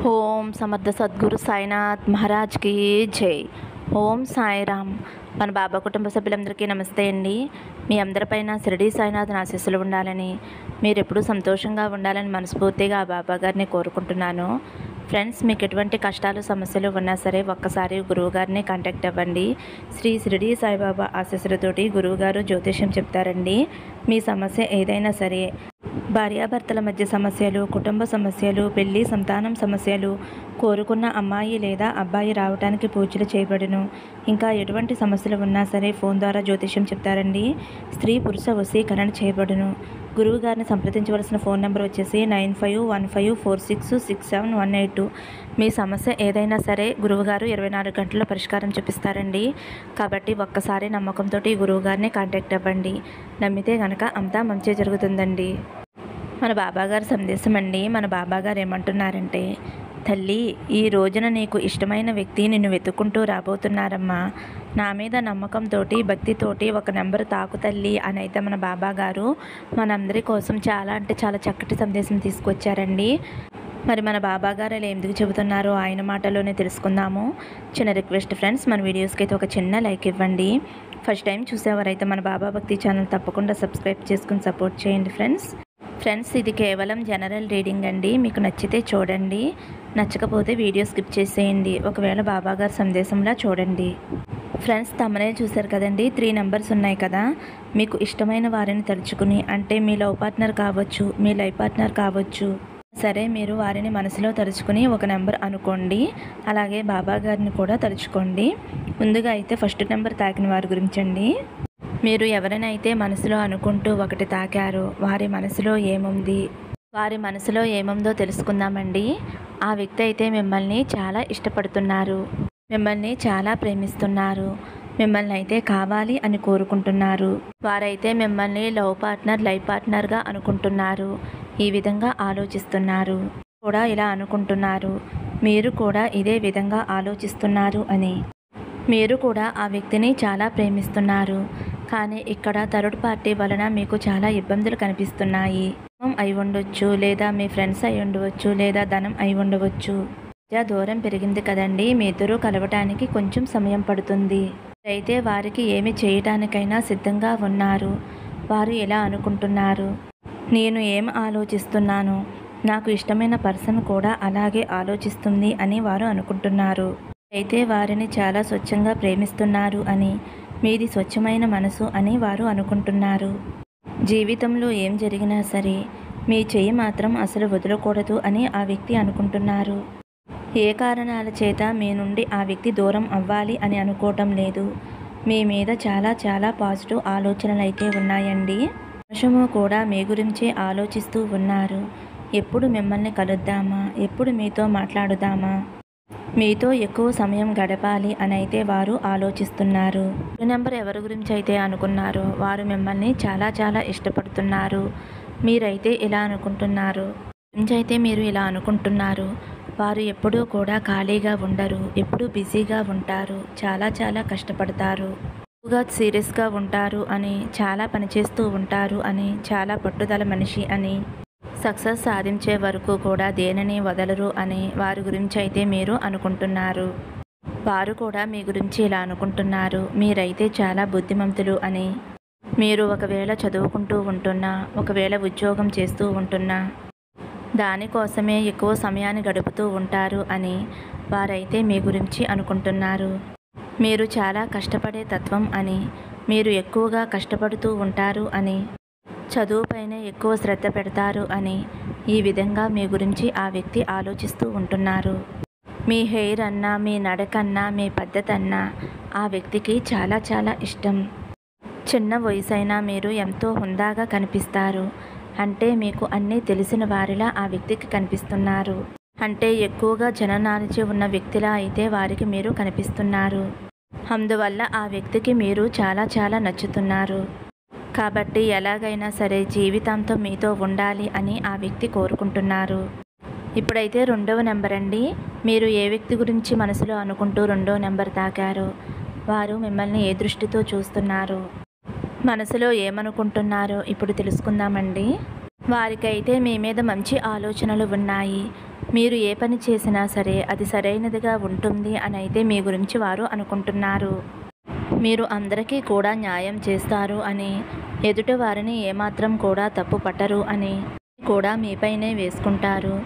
ఓం సమర్థ సద్గురు సాయినాథ్ మహారాజ్కి జై. ఓం సాయిరామ్. మన బాబా కుటుంబ సభ్యులందరికీ నమస్తే అండి. మీ అందరిపైన షిరిడి సాయినాథ్ ఆశీస్సులు ఉండాలని, మీరు ఎప్పుడూ సంతోషంగా ఉండాలని మనస్ఫూర్తిగా ఆ బాబా గారిని కోరుకుంటున్నాను. ఫ్రెండ్స్, మీకు ఎటువంటి కష్టాలు సమస్యలు ఉన్నా సరే ఒక్కసారి గురువుగారిని కాంటాక్ట్ అవ్వండి. శ్రీ షిరిడి సాయిబాబా ఆశీస్సులతోటి గురువుగారు జ్యోతిష్యం చెప్తారండి. మీ సమస్య ఏదైనా సరే, భార్యాభర్తల మధ్య సమస్యలు, కుటుంబ సమస్యలు, పెళ్లి సంతానం సమస్యలు, కోరుకున్న అమ్మాయి లేదా అబ్బాయి రావడానికి పూజలు చేయబడును. ఇంకా ఎటువంటి సమస్యలు ఉన్నా సరే ఫోన్ ద్వారా జ్యోతిష్యం చెప్తారండి. స్త్రీ పురుష వశీకరణ చేయబడును. గురువు గారిని సంప్రదించవలసిన ఫోన్ నెంబర్ వచ్చేసి 951546667182. మీ సమస్య ఏదైనా సరే గురువుగారు 24 గంటల్లో పరిష్కారం చూపిస్తారండి. కాబట్టి ఒక్కసారి నమ్మకంతో గురువుగారిని కాంటాక్ట్ అవ్వండి. నమ్మితే కనుక అంతా మంచి జరుగుతుందండి. మన బాబాగారి సందేశం అండి. మన బాబాగారు ఏమంటున్నారంటే, తల్లి, ఈ రోజున నీకు ఇష్టమైన వ్యక్తి నిన్ను వెతుక్కుంటూ రాబోతున్నారమ్మా. నా మీద నమ్మకంతో భక్తితోటి ఒక నెంబర్ తాకు తల్లి అని అయితే మన బాబాగారు మనందరి కోసం చాలా అంటే చాలా చక్కటి సందేశం తీసుకొచ్చారండి. మరి మన బాబాగారు ఇలా ఎందుకు చెబుతున్నారో ఆయన మాటలోనే తెలుసుకుందాము. చిన్న రిక్వెస్ట్ ఫ్రెండ్స్, మన వీడియోస్కి అయితే ఒక చిన్న లైక్ ఇవ్వండి. ఫస్ట్ టైం చూసేవారైతే మన బాబా భక్తి ఛానల్ తప్పకుండా సబ్స్క్రైబ్ చేసుకుని సపోర్ట్ చేయండి ఫ్రెండ్స్. ఇది కేవలం జనరల్ రీడింగ్ అండి. మీకు నచ్చితే చూడండి, నచ్చకపోతే వీడియో స్కిప్ చేసేయండి. ఒకవేళ బాబాగారి సందేశంలా చూడండి. ఫ్రెండ్స్, తమనే చూశారు కదండి, 3 నెంబర్స్ ఉన్నాయి కదా. మీకు ఇష్టమైన వారిని తలుచుకుని, అంటే మీ లవ్ పార్ట్నర్ కావచ్చు, మీ లైఫ్ పార్ట్నర్ కావచ్చు, సరే మీరు వారిని మనసులో తలుచుకుని ఒక నెంబర్ అనుకోండి. అలాగే బాబాగారిని కూడా తలుచుకోండి. ముందుగా అయితే ఫస్ట్ నెంబర్ తాకిన వారి గురించండి. మీరు ఎవరినైతే మనసులో అనుకుంటూ ఒకటి తాకారో వారి మనసులో ఏముంది, వారి మనసులో ఏముందో తెలుసుకుందామండి. ఆ వ్యక్తి అయితే మిమ్మల్ని చాలా ఇష్టపడుతున్నారు, మిమ్మల్ని చాలా ప్రేమిస్తున్నారు, మిమ్మల్ని అయితే కావాలి అని కోరుకుంటున్నారు. వారైతే మిమ్మల్ని లవ్ పార్ట్నర్, లైఫ్ పార్ట్నర్గా అనుకుంటున్నారు. ఈ విధంగా ఆలోచిస్తున్నారు కూడా, ఇలా అనుకుంటున్నారు. మీరు కూడా ఇదే విధంగా ఆలోచిస్తున్నారు అని. మీరు కూడా ఆ వ్యక్తిని చాలా ప్రేమిస్తున్నారు. కానీ ఇక్కడ థర్డ్ పార్టీ వలన మీకు చాలా ఇబ్బందులు కనిపిస్తున్నాయి. అయి ఉండొచ్చు, లేదా మీ ఫ్రెండ్స్ అయి ఉండవచ్చు, లేదా ధనం అయి ఉండవచ్చు. దూరం పెరిగింది కదండి, మీ ఇద్దరూ కలవటానికి కొంచెం సమయం పడుతుంది. అయితే వారికి ఏమి చేయటానికైనా సిద్ధంగా ఉన్నారు. వారు ఎలా అనుకుంటున్నారు, నేను ఏం ఆలోచిస్తున్నాను, నాకు ఇష్టమైన పర్సన్ కూడా అలాగే ఆలోచిస్తుంది అని వారు అనుకుంటున్నారు. అయితే వారిని చాలా స్వచ్ఛంగా ప్రేమిస్తున్నారు అని, మీది స్వచ్ఛమైన మనసు అని వారు అనుకుంటున్నారు. జీవితంలో ఏం జరిగినా సరే మీ చెయ్యి మాత్రం అసలు వదలకూడదు అని ఆ వ్యక్తి అనుకుంటున్నారు. ఏ కారణాల చేత మీ నుండి ఆ వ్యక్తి దూరం అవ్వాలి అని అనుకోవటం లేదు. మీ మీద చాలా చాలా పాజిటివ్ ఆలోచనలు అయితే ఉన్నాయండి. నిమిషము కూడా మీ గురించే ఆలోచిస్తూ ఉన్నారు. ఎప్పుడు మిమ్మల్ని కలుద్దామా, ఎప్పుడు మీతో మాట్లాడుదామా, మీతో ఎక్కువ సమయం గడపాలి అని అయితే వారు ఆలోచిస్తున్నారు. నెంబర్ ఎవరి గురించి అయితే అనుకున్నారో వారు మిమ్మల్ని చాలా చాలా ఇష్టపడుతున్నారు. మీరైతే ఇలా అనుకుంటున్నారు. అయితే మీరు ఇలా అనుకుంటున్నారు, వారు ఎప్పుడూ కూడా ఖాళీగా ఉండరు, ఎప్పుడూ బిజీగా ఉంటారు, చాలా చాలా కష్టపడతారు, ఎక్కువగా సీరియస్గా ఉంటారు అని, చాలా పనిచేస్తూ ఉంటారు అని, చాలా పట్టుదల మనిషి అని, సక్సెస్ సాధించే వరకు కూడా దేనిని వదలరు అని వారి గురించి అయితే మీరు అనుకుంటున్నారు. వారు కూడా మీ గురించి ఇలా అనుకుంటున్నారు. మీరైతే చాలా బుద్ధిమంతులు అని, మీరు ఒకవేళ చదువుకుంటూ ఉంటున్నా, ఒకవేళ ఉద్యోగం చేస్తూ ఉంటున్నా దానికోసమే ఎక్కువ సమయాన్ని గడుపుతూ ఉంటారు అని వారైతే మీ గురించి అనుకుంటున్నారు. మీరు చాలా కష్టపడే తత్వం అని, మీరు ఎక్కువగా కష్టపడుతూ ఉంటారు అని, చదువుపైనే ఎక్కువ శ్రద్ధ పెడతారు అని, ఈ విధంగా మీ గురించి ఆ వ్యక్తి ఆలోచిస్తూ ఉంటున్నారు. మీ హెయిర్ అన్నా, మీ నడకన్నా, మీ పద్ధతి అన్నా ఆ వ్యక్తికి చాలా చాలా ఇష్టం. చిన్న వయసు అయినా మీరు ఎంతో హుందాగా కనిపిస్తారు. అంటే మీకు అన్నీ తెలిసిన వారిలా ఆ వ్యక్తికి కనిపిస్తున్నారు. అంటే ఎక్కువగా జననాలజీ ఉన్న వ్యక్తిలా అయితే వారికి మీరు కనిపిస్తున్నారు. అందువల్ల ఆ వ్యక్తికి మీరు చాలా చాలా నచ్చుతున్నారు. కాబట్టి ఎలాగైనా సరే జీవితాంతం మీతో ఉండాలి అని ఆ వ్యక్తి కోరుకుంటున్నారు. ఇప్పుడైతే 2వ నెంబర్ అండి. మీరు ఏ వ్యక్తి గురించి మనసులో అనుకుంటూ 2వ నెంబర్ తాకారో వారు మిమ్మల్ని ఏ దృష్టితో చూస్తున్నారు, మనసులో ఏమనుకుంటున్నారో ఇప్పుడు తెలుసుకుందామండి. వారికైతే మీ మీద మంచి ఆలోచనలు ఉన్నాయి. మీరు ఏ పని చేసినా సరే అది సరైనదిగా ఉంటుంది అని అయితే మీ గురించి వారు అనుకుంటున్నారు. మీరు అందరికీ కూడా న్యాయం చేస్తారు అని, ఎదుటి వారిని ఏమాత్రం కూడా తప్పు పట్టరు అని కూడా మీపైనే వేసుకుంటారు.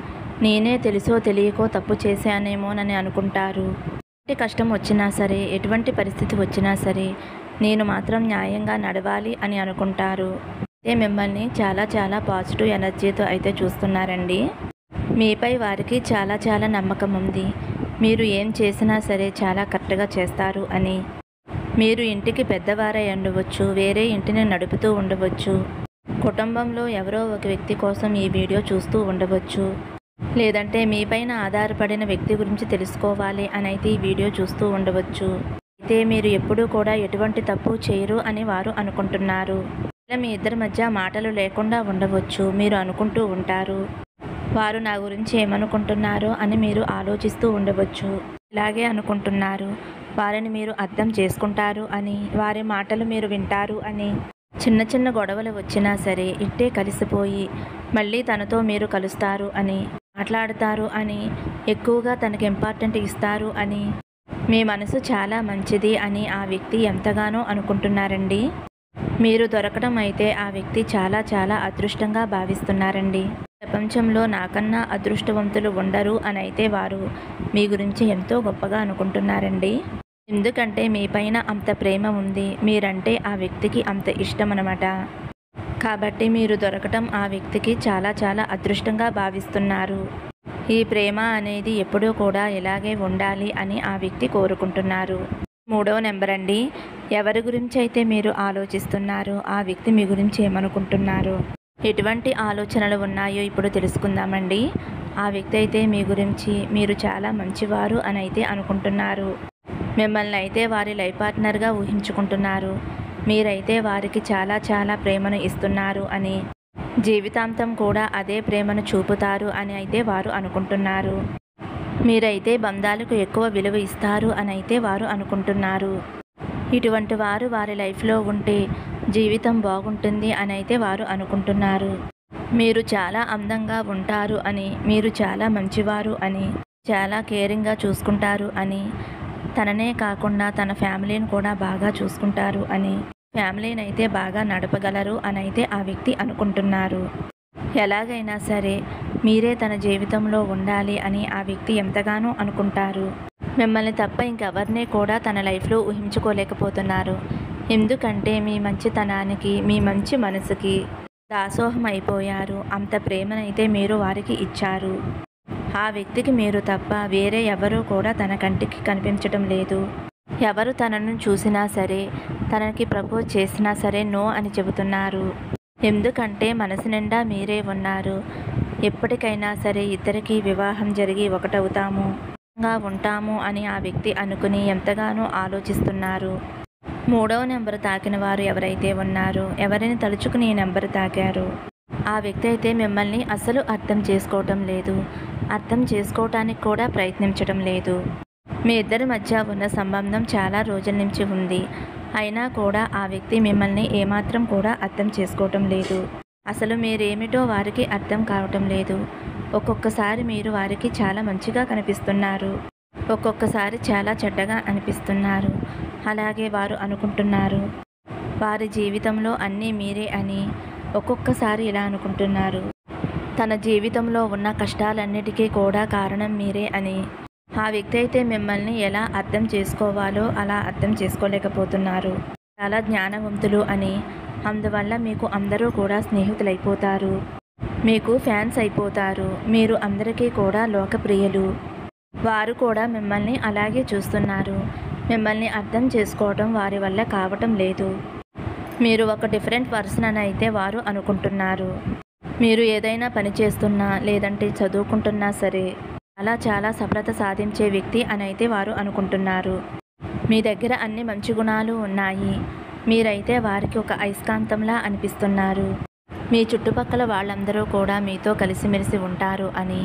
నేనే తెలుసో తెలియకో తప్పు చేశానేమోనని అనుకుంటారు. ఎటువంటి కష్టం వచ్చినా సరే, ఎటువంటి పరిస్థితి వచ్చినా సరే నేను మాత్రం న్యాయంగా నడవాలి అని అనుకుంటారు. అయితే మిమ్మల్ని చాలా చాలా పాజిటివ్ ఎనర్జీతో అయితే చూస్తున్నారండి. మీపై వారికి చాలా చాలా నమ్మకం ఉంది. మీరు ఏం చేసినా సరే చాలా కరెక్ట్గా చేస్తారు అని. మీరు ఇంటికి పెద్దవారై ఉండవచ్చు, వేరే ఇంటిని నడుపుతూ ఉండవచ్చు, కుటుంబంలో ఎవరో ఒక వ్యక్తి కోసం ఈ వీడియో చూస్తూ ఉండవచ్చు, లేదంటే మీపైన ఆధారపడిన వ్యక్తి గురించి తెలుసుకోవాలి అని అయితే ఈ వీడియో చూస్తూ ఉండవచ్చు. అయితే మీరు ఎప్పుడూ కూడా ఎటువంటి తప్పు చేయరు అని వారు అనుకుంటున్నారు. ఇలా మీ ఇద్దరి మధ్య మాటలు లేకుండా ఉండవచ్చు. మీరు అనుకుంటూ ఉంటారు, వారు నా గురించి ఏమనుకుంటున్నారో అని మీరు ఆలోచిస్తూ ఉండవచ్చు. ఇలాగే అనుకుంటున్నారు, వారిని మీరు అర్థం చేసుకుంటారు అని, వారి మాటలు మీరు వింటారు అని. చిన్న చిన్న గొడవలు వచ్చినా సరే ఇట్టే కలిసిపోయి మళ్ళీ తనతో మీరు కలుస్తారు అని, మాట్లాడతారు అని, ఎక్కువగా తనకి ఇంపార్టెంట్ ఇస్తారు అని, మీ మనసు చాలా మంచిది అని ఆ వ్యక్తి ఎంతగానో అనుకుంటున్నారండి. మీరు దొరకడం అయితే ఆ వ్యక్తి చాలా చాలా అదృష్టంగా భావిస్తున్నారండి. ప్రపంచంలో నాకన్నా అదృష్టవంతులు ఉండరు అని అయితే వారు మీ గురించి ఎంతో గొప్పగా అనుకుంటున్నారండి. ఎందుకంటే మీపైన అంత ప్రేమ ఉంది, మీరంటే ఆ వ్యక్తికి అంత ఇష్టం అన్నమాట. కాబట్టి మీరు దొరకటం ఆ వ్యక్తికి చాలా చాలా అదృష్టంగా భావిస్తున్నారు. ఈ ప్రేమ అనేది ఎప్పుడూ కూడా ఇలాగే ఉండాలి అని ఆ వ్యక్తి కోరుకుంటున్నారు. 3వ నెంబర్ అండి. ఎవరి గురించి అయితే మీరు ఆలోచిస్తున్నారో ఆ వ్యక్తి మీ గురించి ఏమనుకుంటున్నారు, ఎటువంటి ఆలోచనలు ఉన్నాయో ఇప్పుడు తెలుసుకుందామండి. ఆ వ్యక్తి అయితే మీ గురించి మీరు చాలా మంచివారు అని అయితే అనుకుంటున్నారు. మిమ్మల్ని అయితే వారి లైఫ్ పార్ట్నర్గా ఊహించుకుంటున్నారు. మీరైతే వారికి చాలా చాలా ప్రేమను ఇస్తున్నారు అని, జీవితాంతం కూడా అదే ప్రేమను చూపుతారు అని అయితే వారు అనుకుంటున్నారు. మీరైతే బంధాలకు ఎక్కువ విలువ ఇస్తారు అని అయితే వారు అనుకుంటున్నారు. ఇటువంటి వారు వారి లైఫ్లో ఉంటే జీవితం బాగుంటుంది అని అయితే వారు అనుకుంటున్నారు. మీరు చాలా అందంగా ఉంటారు అని, మీరు చాలా మంచివారు అని, చాలా కేరింగ్గా చూసుకుంటారు అని, తననే కాకుండా తన ఫ్యామిలీని కూడా బాగా చూసుకుంటారు అని, ఫ్యామిలీని అయితే బాగా నడపగలరు అని అయితే ఆ వ్యక్తి అనుకుంటున్నారు. ఎలాగైనా సరే మీరే తన జీవితంలో ఉండాలి అని ఆ వ్యక్తి ఎంతగానో అనుకుంటారు. మిమ్మల్ని తప్ప ఇంకెవరిని కూడా తన లైఫ్లో ఊహించుకోలేకపోతున్నారు. ఎందుకంటే మీ మంచితనానికి, మీ మంచి మనసుకి దాసోహం అయిపోయారు. అంత ప్రేమనైతే మీరు వారికి ఇచ్చారు. ఆ వ్యక్తికి మీరు తప్ప వేరే ఎవరూ కూడా తన కంటికి కనిపించడం లేదు. ఎవరు తనను చూసినా సరే, తనకి ప్రపోజ్ చేసినా సరే నో అని చెబుతున్నారు. ఎందుకంటే మనసు నిండా మీరే ఉన్నారు. ఎప్పటికైనా సరే ఇద్దరికీ వివాహం జరిగి ఒకటవుతాము, ఉంటాము అని ఆ వ్యక్తి అనుకుని ఎంతగానో ఆలోచిస్తున్నారు. 3వ నెంబర్ తాకిన వారు ఎవరైతే ఉన్నారో, ఎవరిని తలుచుకుని ఈ నెంబర్ తాకారు, ఆ వ్యక్తి అయితే మిమ్మల్ని అసలు అర్థం చేసుకోవటం లేదు. అర్థం చేసుకోవటానికి కూడా ప్రయత్నించడం లేదు. మీ ఇద్దరి మధ్య ఉన్న సంబంధం చాలా రోజుల నుంచి ఉంది. అయినా కూడా ఆ వ్యక్తి మిమ్మల్ని ఏమాత్రం కూడా అర్థం చేసుకోవటం లేదు. అసలు మీరేమిటో వారికి అర్థం కావటం లేదు. ఒక్కొక్కసారి మీరు వారికి చాలా మంచిగా కనిపిస్తున్నారు, ఒక్కొక్కసారి చాలా చెడ్డగా అనిపిస్తున్నారు. అలాగే వారు అనుకుంటున్నారు వారి జీవితంలో అన్నీ మీరే అని. ఒక్కొక్కసారి ఇలా అనుకుంటున్నారు, తన జీవితంలో ఉన్న కష్టాలన్నిటికీ కూడా కారణం మీరే అని. ఆ వ్యక్తి అయితే మిమ్మల్ని ఎలా అర్థం చేసుకోవాలో అలా అర్థం చేసుకోలేకపోతున్నారు. చాలా జ్ఞానవంతులు అని, అందువల్ల మీకు అందరూ కూడా స్నేహితులైపోతారు, మీకు ఫ్యాన్స్ అయిపోతారు. మీరు అందరికీ కూడా లోకప్రియులు. వారు కూడా మిమ్మల్ని అలాగే చూస్తున్నారు. మిమ్మల్ని అర్థం చేసుకోవడం వారి వల్ల కావటం లేదు. మీరు ఒక డిఫరెంట్ పర్సన్ అని అయితే వారు అనుకుంటున్నారు. మీరు ఏదైనా పని చేస్తున్నా లేదంటే చదువుకుంటున్నా సరే చాలా సఫలత సాధించే వ్యక్తి అని అయితే వారు అనుకుంటున్నారు. మీ దగ్గర అన్ని మంచి గుణాలు ఉన్నాయి. మీరైతే వారికి ఒక అయస్కాంతంలా అనిపిస్తున్నారు. మీ చుట్టుపక్కల వాళ్ళందరూ కూడా మీతో కలిసిమెలిసి ఉంటారు అని,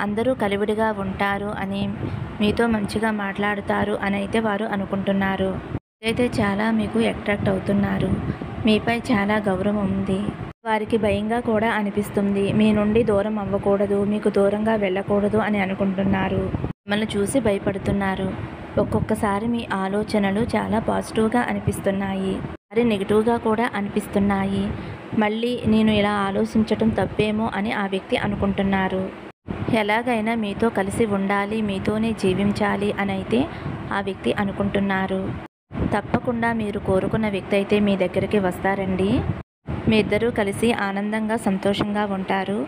అందరూ కలివిడిగా ఉంటారు అని, మీతో మంచిగా మాట్లాడుతారు అని అయితే వారు అనుకుంటున్నారు. అయితే చాలా మీకు అట్రాక్ట్ అవుతున్నారు. మీపై చాలా గౌరవం ఉంది. వారికి భయంగా కూడా అనిపిస్తుంది. మీ నుండి దూరం అవ్వకూడదు, మీకు దూరంగా వెళ్ళకూడదు అని అనుకుంటున్నారు. మిమ్మల్ని చూసి భయపడుతున్నారు. ఒక్కొక్కసారి మీ ఆలోచనలు చాలా పాజిటివ్గా అనిపిస్తున్నాయి, మరి నెగిటివ్గా కూడా అనిపిస్తున్నాయి. మళ్ళీ నేను ఇలా ఆలోచించటం తప్పేమో అని ఆ వ్యక్తి అనుకుంటున్నారు. ఎలాగైనా మీతో కలిసి ఉండాలి, మీతోనే జీవించాలి అని అయితే ఆ వ్యక్తి అనుకుంటున్నారు. తప్పకుండా మీరు కోరుకున్న వ్యక్తి అయితే మీ దగ్గరికి వస్తారండి. మీ ఇద్దరూ కలిసి ఆనందంగా సంతోషంగా ఉంటారు.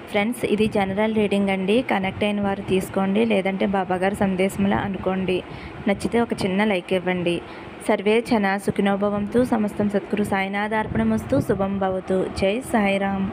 ఫ్రెండ్స్, ఇది జనరల్ రీడింగ్ అండి. కనెక్ట్ అయిన వారు తీసుకోండి, లేదంటే బాబాగారు సందేశంలా అనుకోండి. నచ్చితే ఒక చిన్న లైక్ ఇవ్వండి. సర్వే జన సుఖినో భవంతు. సమస్తం సద్గురు సాయినాథార్పణమస్తు. శుభం భవతు. జై సాయిరామ్.